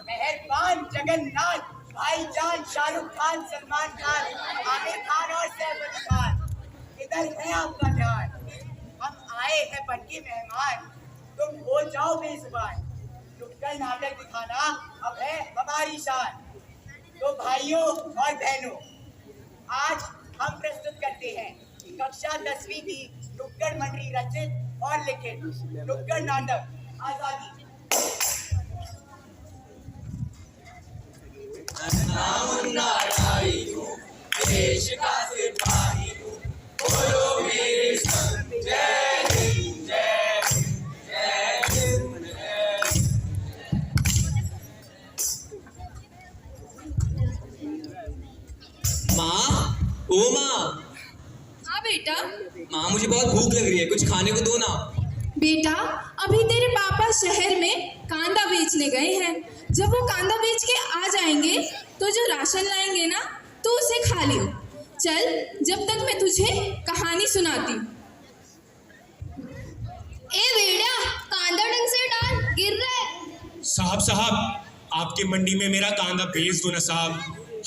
मेहरबान जगन्नाथ, भाईजान शाहरुख खान, सलमान खान, आमिर खान और सैफ अली खान, इधर है आपका ध्यान। हम आए हैं बन के मेहमान, तुम हो जाओ बेजुबान। नुक्कड़ नाटक दिखाना अब है हमारी शान। तो भाइयों और बहनों, आज हम प्रस्तुत करते हैं कक्षा 10वीं की नुक्कड़ मंडली रचित और लिखित नुक्कड़ नाटक आजादी। देश का सिपाही हूँ, बोलो मेरे संग जय हिंद जय हिंद जय हिंद जय हिंद। माँ, ओ माँ। हाँ बेटा। माँ मुझे बहुत भूख लग रही है, कुछ खाने को दो ना। बेटा अभी तेरे पापा शहर में कांदा बेचने गए हैं। जब वो कांदा बेच के आ जाएंगे तो जो राशन लाएंगे ना तो उसे खा लियो। चल जब तक मैं तुझे कहानी सुनाती हूँ। ए बेटा, कांदा ढंग से डाल, गिर रहा है। साहब आपकी मंडी में मेरा कांदा बेच दो ना साहब।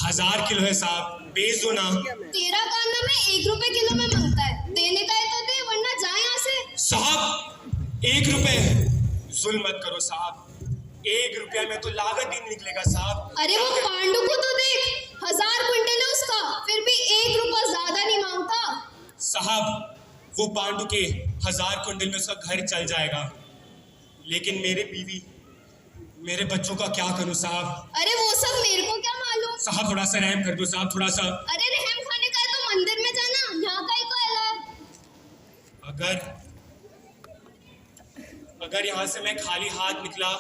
1000 किलो है साहब, बेच दो ना। तेरा कांदा में 1 रुपए किलो में मांगता है, देने का है तो दे, वरना जा यहाँ से। साहब 1 रुपए, जुल्म मत करो साहब। 1 रुपया में तो लागत ही निकलेगा साहब। अरे वो पांडु को तो देख, 1000 क्विंटल है उसका, फिर भी 1 रुपया ज्यादा नहीं मांगता। साहब वो पांडु के 1000 क्विंटल में उसका घर चल जाएगा, लेकिन मेरे बीवी मेरे बच्चों का क्या करूं साहब। अरे वो सब मेरे को क्या मालूम। साहब थोड़ा सा रहम कर दो साहब, थोड़ा सा। अरे रहम खाने का है तो मंदिर में जाना, यहाँ का ही कहला है। अगर यहाँ से मैं खाली हाथ निकला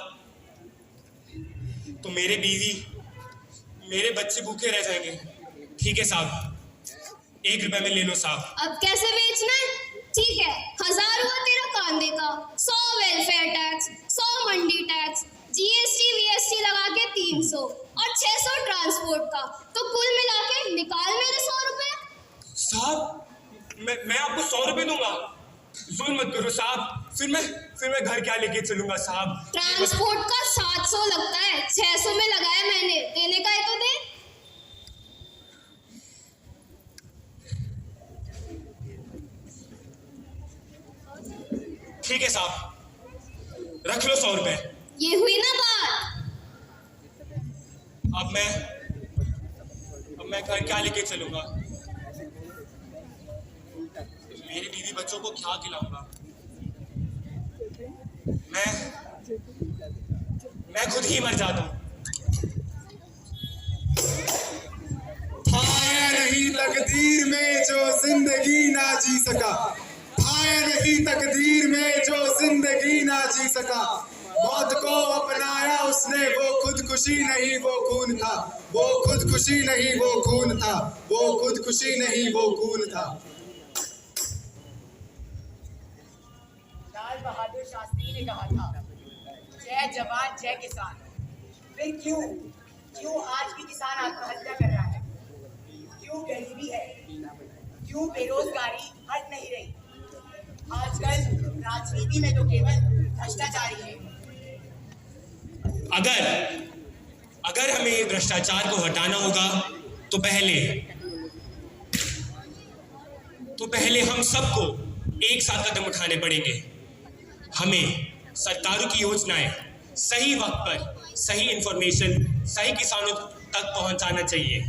तो मेरे बीवी मेरे बच्चे भूखे रह जाएंगे। ठीक है साहब, 1 रुपए में ले लो साहब। अब कैसे बेचना है? ठीक है, 1000 हुआ तेरा कांदे का, 100 वेलफेयर टैक्स, 100 मंडी टैक्स, जीएसटी वीएसटी लगा के 300 और 600 ट्रांसपोर्ट का, तो कुल मिला के निकाल मेरे 100 रुपए। साहब मैं आपको 100 रुपए दूंगा। जुल्म मत करो साहब, फिर मैं घर क्या लेके चलूंगा साहब। ट्रांसपोर्ट का 700 लगता है, 600 में लगाया मैंने, देने का है तो दे। ठीक है साहब, रख लो 100 रुपए। ये हुई ना बात। अब मैं घर क्या लेके चलूंगा? मेरी बीवी बच्चों को क्या खिलाऊंगा? मैं खुद ही मर जाता हूँ। था नहीं तकदीर में जो जिंदगी ना जी सका, था नहीं तकदीर में जो जिंदगी ना जी सका। मौत को अपनाया उसने, वो खुदकुशी नहीं वो खून था, वो खुदकुशी नहीं वो खून था, वो खुदकुशी नहीं वो खून था। लाल बहादुर शास्त्री ने कहा था, जय जवान जय किसान। फिर क्यों आज भी किसान आत्महत्या कर रहा है? क्यों गरीबी है? क्यों बेरोजगारी हट नहीं रही? आजकल राजनीति में तो केवल भ्रष्टाचार ही है। अगर हमें भ्रष्टाचार को हटाना होगा तो पहले हम सबको एक साथ कदम उठाने पड़ेंगे। हमें सरकारों की योजनाएं सही वक्त पर सही इंफॉर्मेशन सही किसानों तक पहुंचाना चाहिए,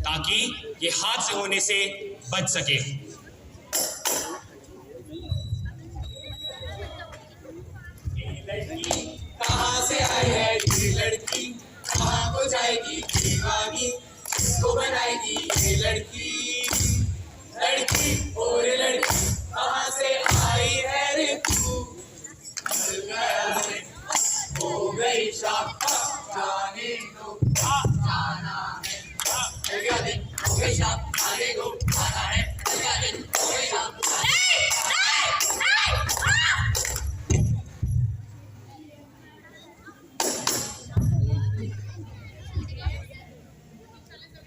ताकि ये हादसे होने से बच सके। कहाँ से आई है ये लड़की, कहाँ को जाएगी दीवानी, किसको बनाएगी ये लड़की और लड़की, कहाँ से आई है रे तू? मर गया रे, हो गई शाम, जाने दो, जाना है, हो गया दिन, हो गई शाम, आगे को जाना है, हो गया दिन, हो गई शाम।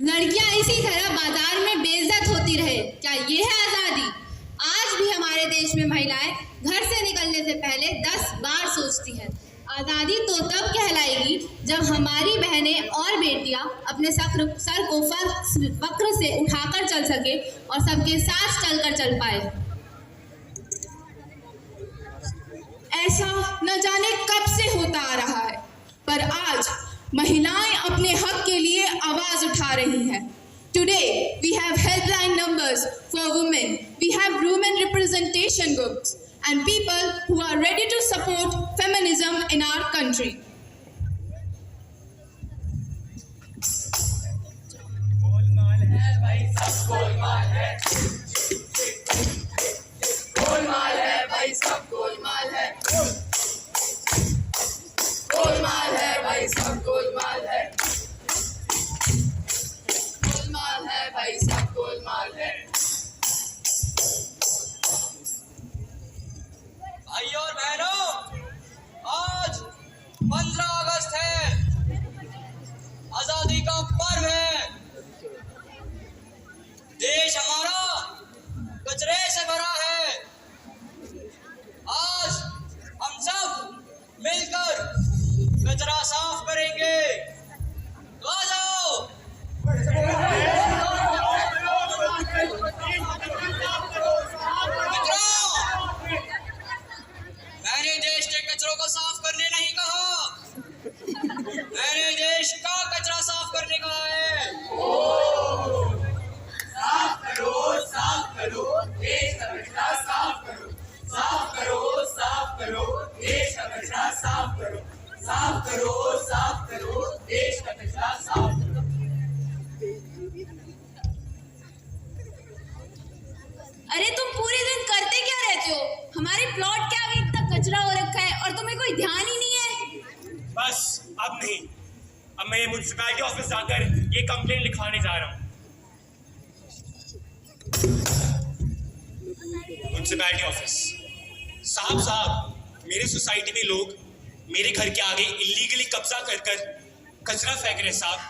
लड़कियां इसी तरह बाजार में बेइज्जत होती रहे, क्या ये है आज़ादी? आज भी हमारे देश में महिलाएं घर से निकलने से पहले 10 बार सोचती हैं। आज़ादी तो तब कहलाएगी जब हमारी बहनें और बेटियां अपने सर को वक्र से उठाकर चल सके और सबके साथ चलकर चल पाए। ऐसा न जाने कब से होता आ रहा है, पर आज महिलाएं अपने हक के लिए आवाज उठा रही हैं। Today we have helpline numbers for women, we have women representation groups and people who are ready to support feminism in our country. भाइयों और बहनों, आज 15 अगस्त है, आजादी का पर्व है। देश हमारा कचरे से भरा है। आज हम सब मिलकर कचरा साफ करेंगे। तो आ जाओ। मैंने देश के कचरों को साफ करने नहीं कहा, मैंने देश का कचरा साफ करने कहा है। साफ करो देश का कचरा साफ करो, साफ करो देश का कचरा साफ करो, साफ करो देश का कचरा साफ करो। अरे तुम पूरे दिन करते क्या रहते हो? हमारे प्लॉट के आगे इतना कचरा हो रखा है और तुम्हें कोई ध्यान ही नहीं है। बस अब नहीं, अब मैं म्युनिसिपैलिटी ऑफिस जाकर ये कंप्लेंट लिखवाने जा रहा हूँ। म्युनिसिपैलिटी ऑफिस साहब, मेरे सोसाइटी में लोग मेरे घर के आगे इलीगली कब्जा कर कर कचरा फेंक रहे साहब,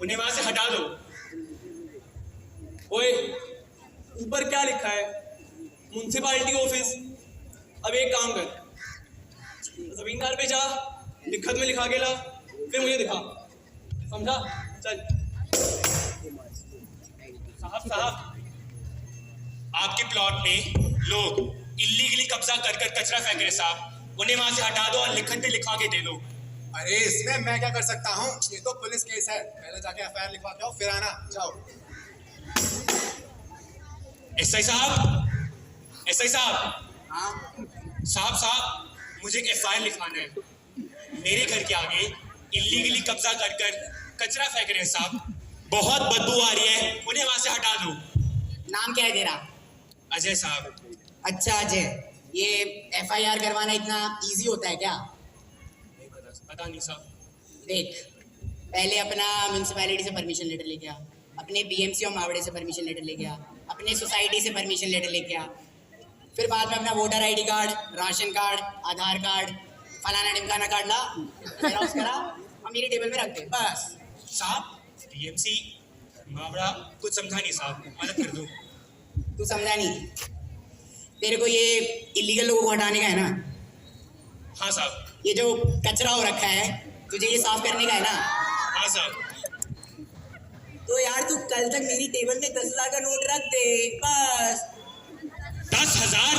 उन्हें वहां से हटा दो। ओए, ऊपर क्या लिखा है? Municipality office. अब एक काम कर, जमींदार पे जा, लिखत में लिखा के ला, फिर मुझे दिखा, समझा? चल। साहब, आपके प्लॉट में लोग इलीगली कब्जा कर कर कचरा फेंक रहे साहब, उन्हें वहां से हटा दो और लिखत पे लिखवा के दे दो। अरे इसमें मैं क्या कर सकता हूँ? ये तो पुलिस केस है, पहले जाके एफआईआर लिखवा के आओ, फिर आना। जाओ। एसआई साहब, एसआई साहब, हाँ साहब, मुझे एक एफआईआर लिखवाना है। मेरे घर के आगे इलीगली कब्जा कर कर कचरा फेंक रहे हैं साहब, बहुत बदबू आ रही है, उन्हें वहां से हटा दो। नाम क्या है तेरा? अजय साहब। अच्छा अजय, ये एफआईआर करवाना इतना इजी होता है क्या? पता नहीं साहब। देख, पहले अपना म्युनिसिपैलिटी से परमिशन लेटर लेके आ, अपने बीएमसी और मावड़े से परमिशन लेटर लेके आ, अपने सोसाइटी से परमिशन लेटर लेके आ, फिर बाद में अपना voter ID card, ration card, Aadhaar card, फलाना ढिमकाना कार्ड ला, जेरॉक्स करा और मेरी टेबल में रख दे, बस। साहब, बीएमसी मावड़ा कुछ समझा नहीं साहब, मदद कर दो। तू समझा नहीं? तेरे को ये इलीगल लोगों को हटाने का है ना? हाँ साहब। ये जो कचरा हो रखा है, तुझे ये साफ करने का है ना? हाँ साहब। तो यार तू कल तक मेरी टेबल में 10,000 का नोट रख दे, बस। 10,000?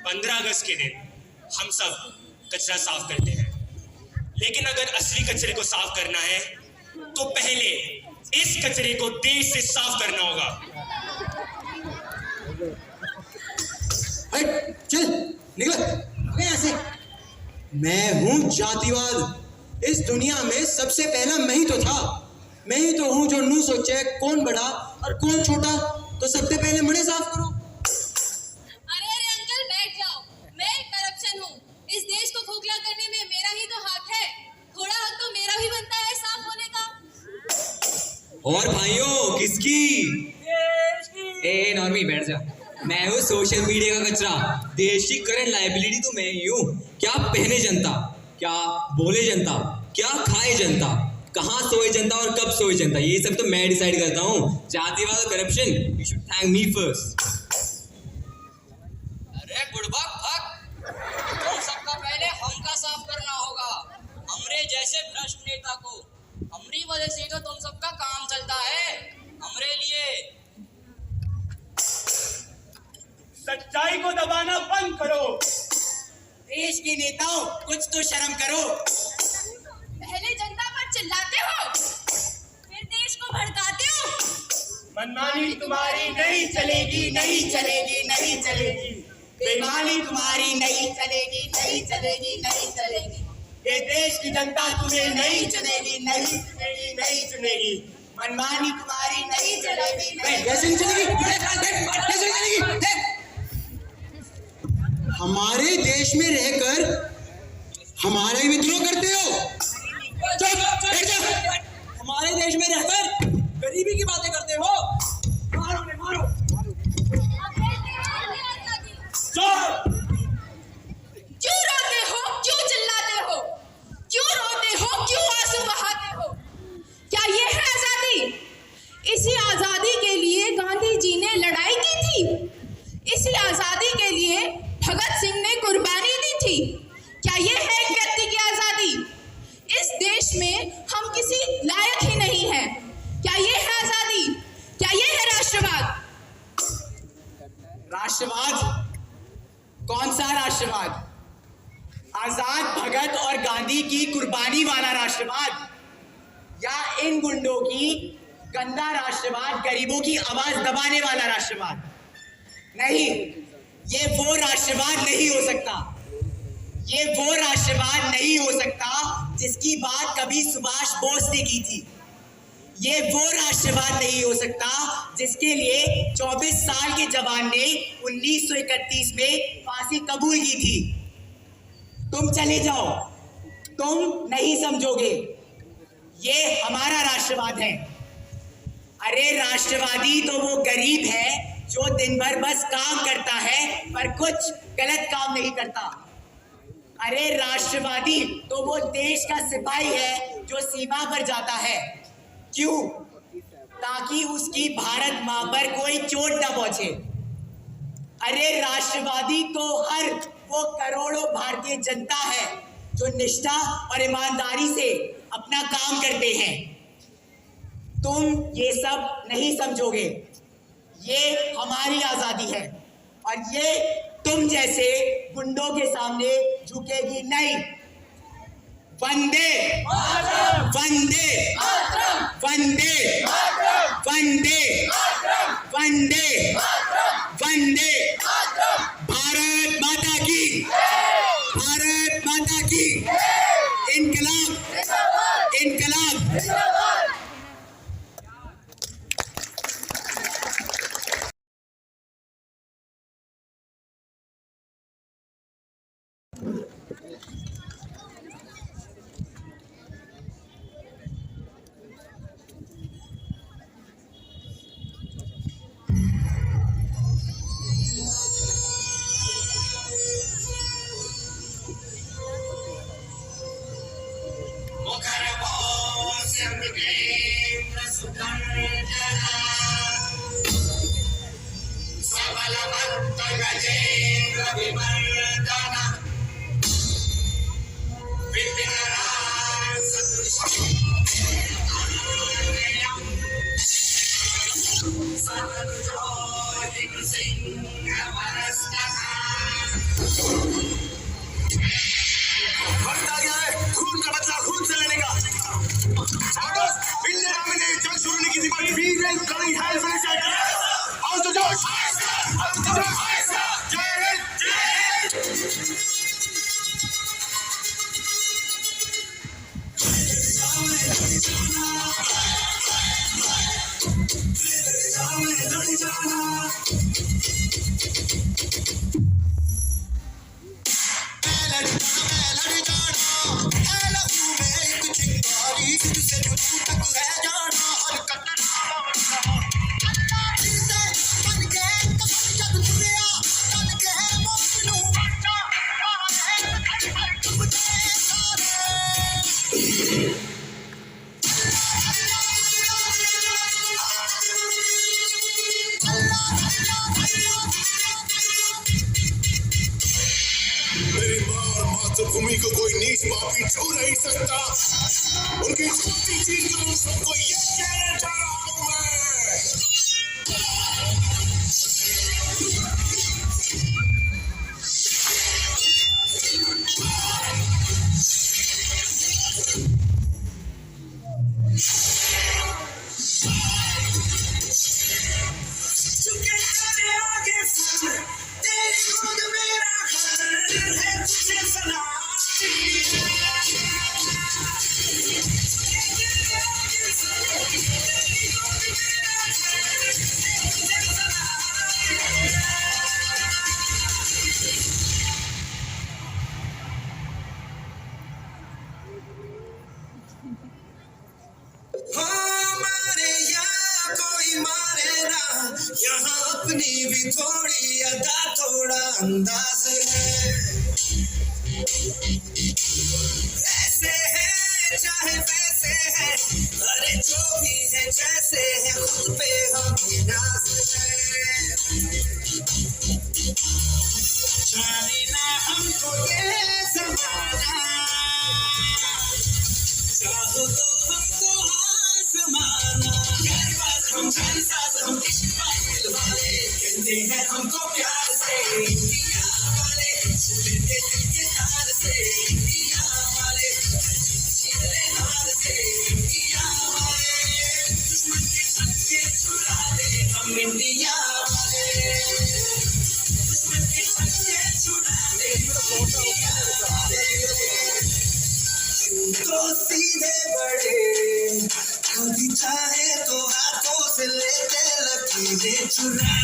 15 अगस्त के दिन हम सब कचरा साफ करते हैं, लेकिन अगर असली कचरे को साफ करना है तो पहले इस कचरे को देश से साफ करना होगा। चल निकल यहाँ से। मैं हूँ जातिवाद। इस दुनिया में सबसे पहला मैं ही तो था। मैं ही तो हूँ जो नू सोचे कौन बड़ा और कौन छोटा, तो सबसे पहले मने साफ करो। अरे अंकल बैठ जाओ, मैं करप्शन हूँ। इस देश को खोखला करने में मेरा ही तो हाथ है, थोड़ा हक तो मेरा भी बनता है साफ होने का। और भाइयों, किसकी? ए नॉर्मी बैठ जा। मैं हूँ सोशल मीडिया का कचरा। देश की करंट लायबिलिटी तो मैं ही हूँ। क्या पहने जनता, क्या बोले जनता, क्या खाए जनता, कहाँ सोए जनता और कब सोए जनता, ये सब तो मैं डिसाइड करता हूँ। जातिवाद और corruption, you should thank me first. अरे बुढ़बा फक, तुम सबका पहले हमका साफ करना होगा, हमरे जैसे भ्रष्ट नेता को। हमारी वजह से तो तुम सबका काम चलता है, हमरे लिए। सच्चाई को दबाना बंद करो। देश के नेताओं कुछ तो शर्म करो। पहले जनता पर चिल्लाते हो, फिर देश को भड़काते हो। मनमानी तुम्हारी नहीं चलेगी, नहीं चलेगी, नहीं चलेगी। बेईमानी तुम्हारी नहीं चलेगी, नहीं चलेगी, नहीं चलेगी। ये देश की जनता तुम्हें नहीं चुनेगी, नहीं चुनेगी, नहीं चुनेगी। मनमानी तुम्हारी नहीं चलेगी, कैसे नहीं चलेगी? कैसे नहीं चलेगी? हमारे देश में रहकर हमारा ही विद्रोह करते हो। हमारे देश में रहकर गरीबी की बातें करते हो। मारो ने मारो। क्यों रोते हो, क्यों चिल्लाते हो, क्यों रोते हो, क्यों आंसू बहाते हो? क्या ये है आजादी? इसी आजादी के लिए गांधी जी ने लड़ाई की थी। इसी आजादी के लिए भगत सिंह ने कुर्बानी दी थी। क्या ये है एक व्यक्ति की आजादी? इस देश में हम किसी लायक ही नहीं है। क्या ये है आजादी? क्या ये है राष्ट्रवाद? राष्ट्रवाद? कौन सा राष्ट्रवाद? आजाद भगत और गांधी की कुर्बानी वाला राष्ट्रवाद, या इन गुंडों की गंदा राष्ट्रवाद, गरीबों की आवाज दबाने वाला राष्ट्रवाद? नहीं, ये वो राष्ट्रवाद नहीं हो सकता। ये वो राष्ट्रवाद नहीं हो सकता जिसकी बात कभी सुभाष बोस ने की थी। ये वो राष्ट्रवाद नहीं हो सकता जिसके लिए 24 साल के जवान ने 1931 में फांसी कबूल की थी। तुम चले जाओ, तुम नहीं समझोगे। ये हमारा राष्ट्रवाद है। अरे राष्ट्रवादी तो वो गरीब है जो दिन भर बस काम करता है पर कुछ गलत काम नहीं करता। अरे राष्ट्रवादी तो वो देश का सिपाही है जो सीमा पर जाता है। क्यों? ताकि उसकी भारत मां पर कोई चोट न पहुंचे। अरे राष्ट्रवादी तो हर वो करोड़ों भारतीय जनता है जो निष्ठा और ईमानदारी से अपना काम करते हैं। तुम ये सब नहीं समझोगे। ये हमारी आजादी है और ये तुम जैसे गुंडों के सामने झुकेगी नहीं। वंदे वंदे वंदे वंदे वंदे वंदे। भारत माता की, भारत माता की। इनकलाब, इनकलाब। भूमि को कोई नीच पापी छू नहीं सकता। उनकी छोटी चीज को सबको ये कहना चाह रहा हूं मैं। भी थोड़ी अदा थोड़ा अंदाज है, वैसे है चाहे वैसे है, अरे जो भी है जैसे है, खुद पे हम नाज है। जाने ना हमको ये ज़माना, चाहो तो हमको आसमाना, प्यारबाज हम जानसाज हम इश्क़बाज दिलवाले, कहते हैं हमको प्यार से इंडिया वाले, छूते दिल के तार से इंडिया वाले, छीले हार से इंडिया वाले, दुश्मन के छक्के छुड़ा दे हम इंडिया वाले, दुश्मन के छक्के छुड़ा दे इंडिया वाले। तो सीधे बड़े कभी चाहे तो हाथों से लेते लकीरें चुरा,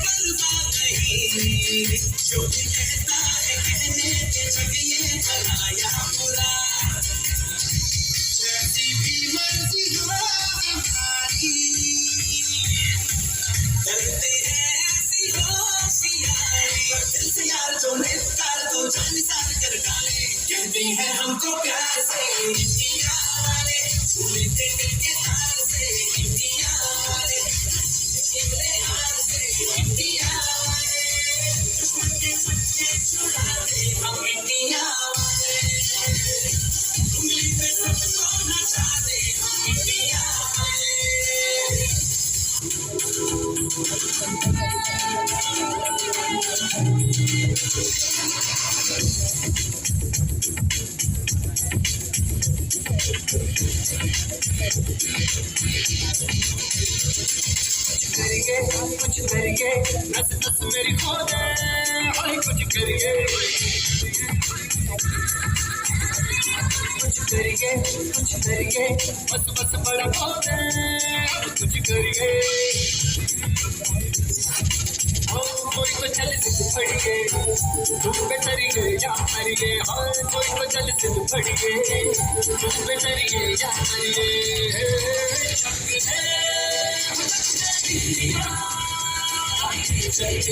परवाह नहीं जो भी कहता है कहने के, जग ये भलाया बुरा, जैसी भी मर्जी हो हमारी, करते हैं ऐसी होशियारी, दिल से यार जो निकाल दो जान निसार कर डाले, कहते हैं हमको प्यार से इंडिया वाले, छूते दिल के तार से इंडिया वाले, छीले हार से इंडिया वाले, दुश्मन के छक्के छुड़ा दे हम इंडिया वाले, उंगली पे सबको नचा दे हम इंडिया वाले। कुछ करिए नस नस मेरी खो दे, हाय कुछ करिए, कुछ करिए बस बस बड़ा खो दे, कुछ करिए, कोई तो चल सिद्ध फड़िए, तुम पे तरिए या मरिए, हाय कोई तो चल सिद्ध फड़िए, तुम पे तरिए या मरिए, Thank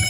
you.